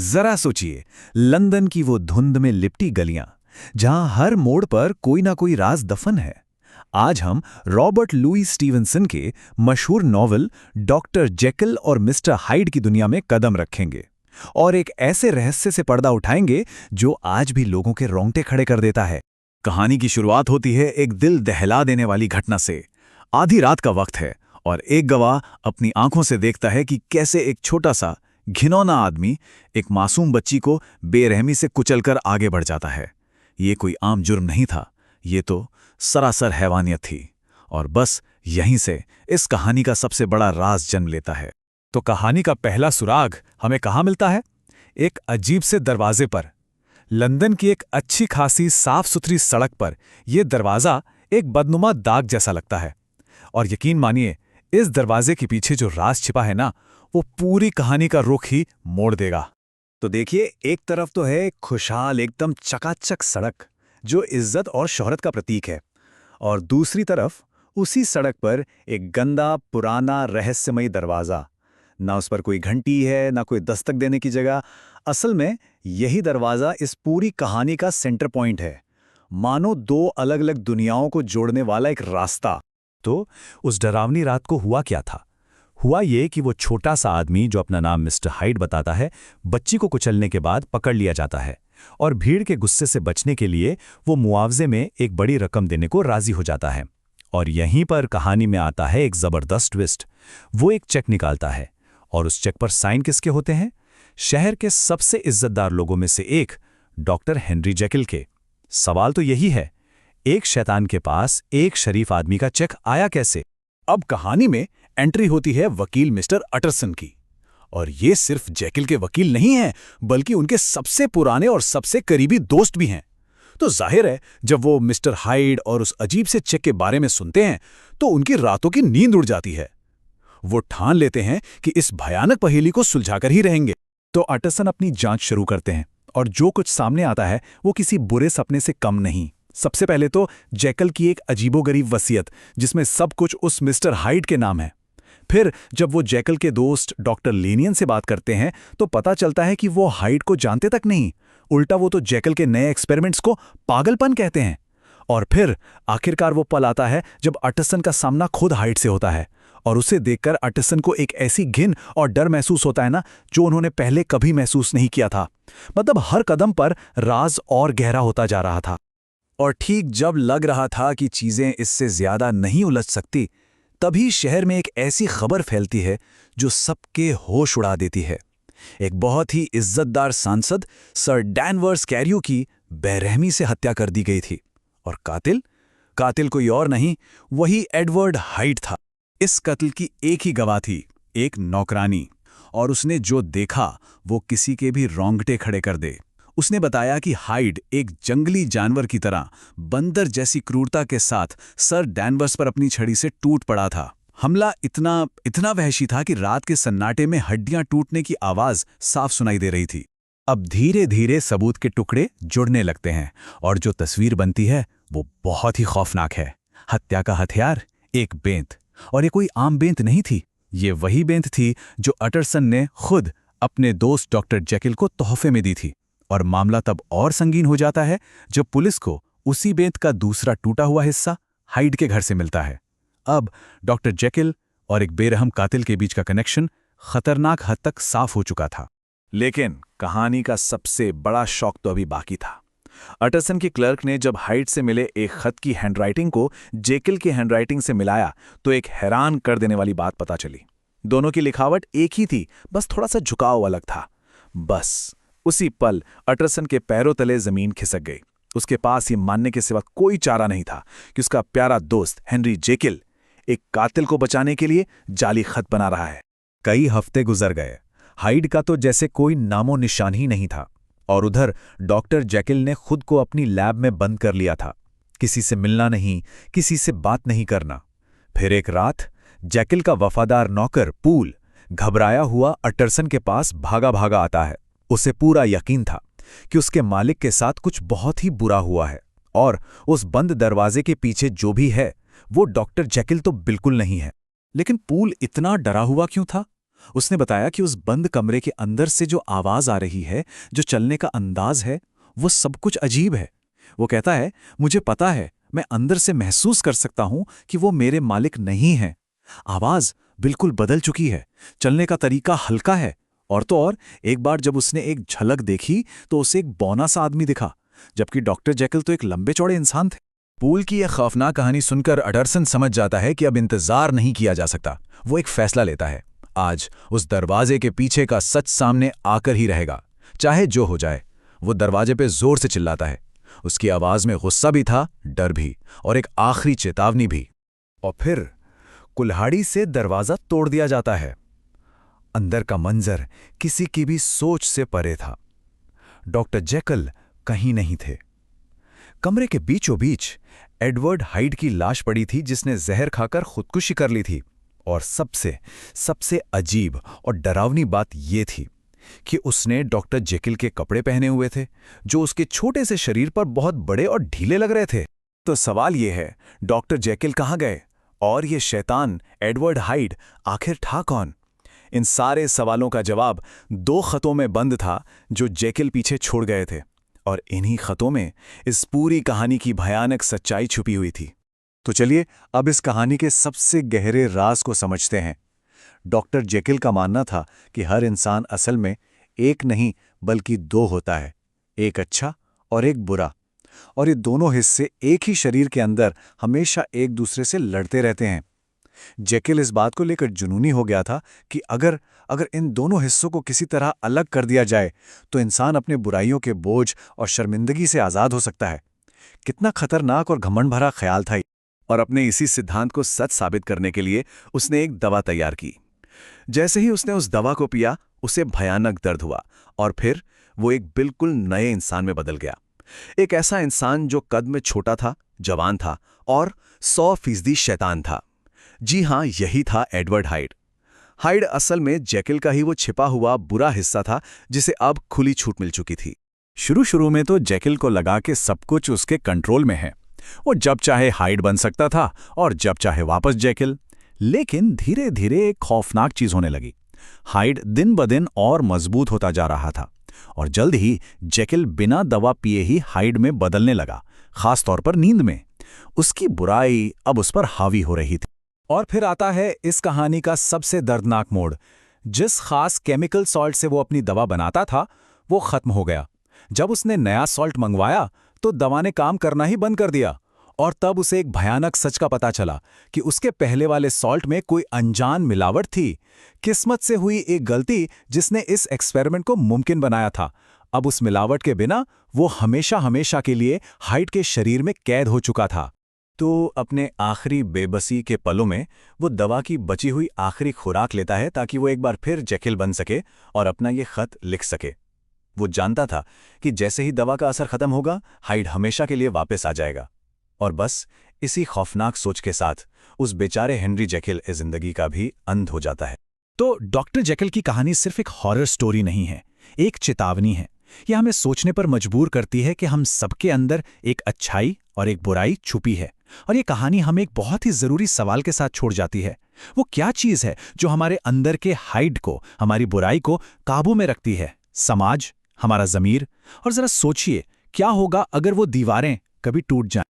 जरा सोचिए, लंदन की वो धुंध में लिपटी गलियां, जहां हर मोड़ पर कोई ना कोई राज दफन है। आज हम रॉबर्ट लुई स्टीवेंसन के मशहूर नॉवल डॉक्टर जेकिल और मिस्टर हाइड की दुनिया में कदम रखेंगे और एक ऐसे रहस्य से पर्दा उठाएंगे जो आज भी लोगों के रोंगटे खड़े कर देता है। कहानी की शुरुआत होती है एक दिल दहला देने वाली घटना से। आधी रात का वक्त है और एक गवाह अपनी आंखों से देखता है कि कैसे एक छोटा सा घिनौना आदमी एक मासूम बच्ची को बेरहमी से कुचलकर आगे बढ़ जाता है। ये कोई आम जुर्म नहीं था, ये तो सरासर हैवानियत थी। और बस यहीं से इस कहानी का सबसे बड़ा राज जन्म लेता है। तो कहानी का पहला सुराग हमें कहाँ मिलता है? एक अजीब से दरवाजे पर। लंदन की एक अच्छी खासी साफ सुथरी सड़क पर यह दरवाज़ा एक बदनुमा दाग जैसा लगता है। और यकीन मानिए, इस दरवाजे के पीछे जो राज छिपा है ना, वो पूरी कहानी का रुख ही मोड़ देगा। तो देखिए, एक तरफ तो है खुशहाल एकदम चकाचक सड़क जो इज्जत और शोहरत का प्रतीक है, और दूसरी तरफ उसी सड़क पर एक गंदा पुराना रहस्यमयी दरवाज़ा। ना उस पर कोई घंटी है, ना कोई दस्तक देने की जगह। असल में यही दरवाज़ा इस पूरी कहानी का सेंटर पॉइंट है, मानो दो अलग अलग दुनियाओं को जोड़ने वाला एक रास्ता। तो उस डरावनी रात को हुआ क्या था? हुआ ये कि वो छोटा सा आदमी जो अपना नाम मिस्टर हाइड बताता है, बच्ची को कुचलने के बाद पकड़ लिया जाता है और भीड़ के गुस्से से बचने के लिए वो मुआवजे में एक बड़ी रकम देने को राजी हो जाता है। और यहीं पर कहानी में आता है एक जबरदस्त ट्विस्ट। वो एक चेक निकालता है और उस चेक पर साइन किसके होते हैं? शहर के सबसे इज्जतदार लोगों में से एक, डॉक्टर हेनरी जेकिल के। सवाल तो यही है, एक शैतान के पास एक शरीफ आदमी का चेक आया कैसे? अब कहानी में एंट्री होती है वकील मिस्टर अटरसन की। और ये सिर्फ जेकिल के वकील नहीं हैं, बल्कि उनके सबसे पुराने और सबसे करीबी दोस्त भी हैं। तो जाहिर है, जब वो मिस्टर हाइड और उस अजीब से चेक के बारे में सुनते हैं तो उनकी रातों की नींद उड़ जाती है। वो ठान लेते हैं कि इस भयानक पहेली को सुलझाकर ही रहेंगे। तो अटरसन अपनी जांच शुरू करते हैं और जो कुछ सामने आता है वो किसी बुरे सपने से कम नहीं। सबसे पहले तो जेकिल की एक अजीबोगरीब वसीयत, जिसमें सब कुछ उस मिस्टर हाइड के नाम है। फिर जब वो जेकिल के दोस्त डॉक्टर लेनियन से बात करते हैं तो पता चलता है कि वो हाइड को जानते तक नहीं, उल्टा वो तो जेकिल के नए एक्सपेरिमेंट्स को पागलपन कहते हैं। और फिर आखिरकार वो पल आता है जब अटरसन का सामना खुद हाइड से होता है और उसे देखकर अटरसन को एक ऐसी घिन और डर महसूस होता है ना, जो उन्होंने पहले कभी महसूस नहीं किया था। मतलब हर कदम पर राज और गहरा होता जा रहा था। और ठीक जब लग रहा था कि चीजें इससे ज्यादा नहीं उलझ सकती, तभी शहर में एक ऐसी खबर फैलती है जो सबके होश उड़ा देती है। एक बहुत ही इज्जतदार सांसद सर डैनवर्स कैरियो की बेरहमी से हत्या कर दी गई थी। और कातिल कोई और नहीं, वही एडवर्ड हाइड था। इस कत्ल की एक ही गवाह थी, एक नौकरानी, और उसने जो देखा वो किसी के भी रोंगटे खड़े कर दे। उसने बताया कि हाइड एक जंगली जानवर की तरह बंदर जैसी क्रूरता के साथ सर डैनवर्स पर अपनी छड़ी से टूट पड़ा था। हमला इतना वहशी था कि रात के सन्नाटे में हड्डियां टूटने की आवाज साफ सुनाई दे रही थी। अब धीरे धीरे सबूत के टुकड़े जुड़ने लगते हैं और जो तस्वीर बनती है वो बहुत ही खौफनाक है। हत्या का हथियार एक बेंत, और ये कोई आम बेंत नहीं थी। ये वही बेंत थी जो अटरसन ने खुद अपने दोस्त डॉक्टर जेकिल को तोहफे में दी थी। और मामला तब और संगीन हो जाता है जब पुलिस को उसी बेंत का दूसरा टूटा हुआ हिस्सा हाइड के घर से मिलता है। अब डॉक्टर जेकिल और एक बेरहम कातिल के बीच का कनेक्शन खतरनाक हद तक साफ हो चुका था। लेकिन कहानी का सबसे बड़ा शौक तो अभी बाकी था। अटरसन के क्लर्क ने जब हाइड से मिले एक खत की हैंडराइटिंग को जेकिल की हैंडराइटिंग से मिलाया तो एक हैरान कर देने वाली बात पता चली। दोनों की लिखावट एक ही थी, बस थोड़ा सा झुकाव अलग था। बस उसी पल अटरसन के पैरों तले जमीन खिसक गई। उसके पास ये मानने के सिवा कोई चारा नहीं था कि उसका प्यारा दोस्त हेनरी जेकिल एक कातिल को बचाने के लिए जाली खत बना रहा है। कई हफ्ते गुजर गए। हाइड का तो जैसे कोई नामो निशान ही नहीं था, और उधर डॉक्टर जेकिल ने खुद को अपनी लैब में बंद कर लिया था। किसी से मिलना नहीं, किसी से बात नहीं करना। फिर एक रात जेकिल का वफादार नौकर पूल घबराया हुआ अटरसन के पास भागा भागा आता है। उसे पूरा यकीन था कि उसके मालिक के साथ कुछ बहुत ही बुरा हुआ है, और उस बंद दरवाजे के पीछे जो भी है वो डॉक्टर जेकिल तो बिल्कुल नहीं है। लेकिन पूल इतना डरा हुआ क्यों था? उसने बताया कि उस बंद कमरे के अंदर से जो आवाज आ रही है, जो चलने का अंदाज है, वो सब कुछ अजीब है। वो कहता है, मुझे पता है, मैं अंदर से महसूस कर सकता हूं कि वो मेरे मालिक नहीं हैं। आवाज बिल्कुल बदल चुकी है, चलने का तरीका हल्का है। और तो और, एक बार जब उसने एक झलक देखी तो उसे एक बौना सा आदमी दिखा, जबकि डॉक्टर जेकिल तो एक लंबे चौड़े इंसान थे। पूल की यह खौफनाक कहानी सुनकर एंडरसन समझ जाता है कि अब इंतजार नहीं किया जा सकता। वो एक फैसला लेता है, आज उस दरवाजे के पीछे का सच सामने आकर ही रहेगा, चाहे जो हो जाए। वो दरवाजे पे जोर से चिल्लाता है। उसकी आवाज में गुस्सा भी था, डर भी, और एक आखिरी चेतावनी भी। और फिर कुल्हाड़ी से दरवाजा तोड़ दिया जाता है। अंदर का मंजर किसी की भी सोच से परे था। डॉक्टर जेकिल कहीं नहीं थे। कमरे के बीचों बीच एडवर्ड हाइड की लाश पड़ी थी, जिसने जहर खाकर खुदकुशी कर ली थी। और सबसे सबसे अजीब और डरावनी बात यह थी कि उसने डॉक्टर जेकिल के कपड़े पहने हुए थे, जो उसके छोटे से शरीर पर बहुत बड़े और ढीले लग रहे थे। तो सवाल यह है, डॉक्टर जेकिल कहाँ गए? और ये शैतान एडवर्ड हाइड आखिर था कौन? इन सारे सवालों का जवाब 2 खतों में बंद था, जो जेकिल पीछे छोड़ गए थे। और इन्हीं खतों में इस पूरी कहानी की भयानक सच्चाई छुपी हुई थी। तो चलिए अब इस कहानी के सबसे गहरे राज को समझते हैं। डॉक्टर जेकिल का मानना था कि हर इंसान असल में एक नहीं बल्कि 2 होता है, एक अच्छा और एक बुरा। और ये दोनों हिस्से एक ही शरीर के अंदर हमेशा एक दूसरे से लड़ते रहते हैं। जेकिल इस बात को लेकर जुनूनी हो गया था कि अगर अगर इन दोनों हिस्सों को किसी तरह अलग कर दिया जाए तो इंसान अपने बुराइयों के बोझ और शर्मिंदगी से आज़ाद हो सकता है। कितना खतरनाक और घमंड भरा ख्याल था। और अपने इसी सिद्धांत को सच साबित करने के लिए उसने एक दवा तैयार की। जैसे ही उसने उस दवा को पिया, उसे भयानक दर्द हुआ और फिर वो एक बिल्कुल नए इंसान में बदल गया। एक ऐसा इंसान जो कद में छोटा था, जवान था और 100% शैतान था। जी हां, यही था एडवर्ड हाइड। हाइड असल में जेकिल का ही वो छिपा हुआ बुरा हिस्सा था, जिसे अब खुली छूट मिल चुकी थी। शुरू शुरू में तो जेकिल को लगा कि सब कुछ उसके कंट्रोल में है। वो जब चाहे हाइड बन सकता था और जब चाहे वापस जेकिल। लेकिन धीरे धीरे एक खौफनाक चीज होने लगी। हाइड दिन ब दिन और मजबूत होता जा रहा था और जल्द ही जेकिल बिना दवा पिए ही हाइड में बदलने लगा, खास तौर पर नींद में। उसकी बुराई अब उस पर हावी हो रही थी। और फिर आता है इस कहानी का सबसे दर्दनाक मोड़। जिस खास केमिकल सॉल्ट से वो अपनी दवा बनाता था, वो खत्म हो गया। जब उसने नया सॉल्ट मंगवाया तो दवा ने काम करना ही बंद कर दिया। और तब उसे एक भयानक सच का पता चला कि उसके पहले वाले सॉल्ट में कोई अनजान मिलावट थी। किस्मत से हुई एक गलती जिसने इस एक्सपेरिमेंट को मुमकिन बनाया था। अब उस मिलावट के बिना वो हमेशा हमेशा के लिए हाइड के शरीर में कैद हो चुका था। तो अपने आखिरी बेबसी के पलों में वो दवा की बची हुई आखिरी खुराक लेता है, ताकि वो एक बार फिर जेकिल बन सके और अपना ये खत लिख सके। वो जानता था कि जैसे ही दवा का असर खत्म होगा, हाइड हमेशा के लिए वापस आ जाएगा। और बस इसी खौफनाक सोच के साथ उस बेचारे हेनरी जेकिल की जिंदगी का भी अंत हो जाता है। तो डॉक्टर जेकिल की कहानी सिर्फ एक हॉरर स्टोरी नहीं है, एक चेतावनी है। यह हमें सोचने पर मजबूर करती है कि हम सबके अंदर एक अच्छाई और एक बुराई छुपी है। और ये कहानी हमें एक बहुत ही जरूरी सवाल के साथ छोड़ जाती है। वो क्या चीज है जो हमारे अंदर के हाइड को, हमारी बुराई को काबू में रखती है? समाज, हमारा ज़मीर? और जरा सोचिए, क्या होगा अगर वो दीवारें कभी टूट जाएं?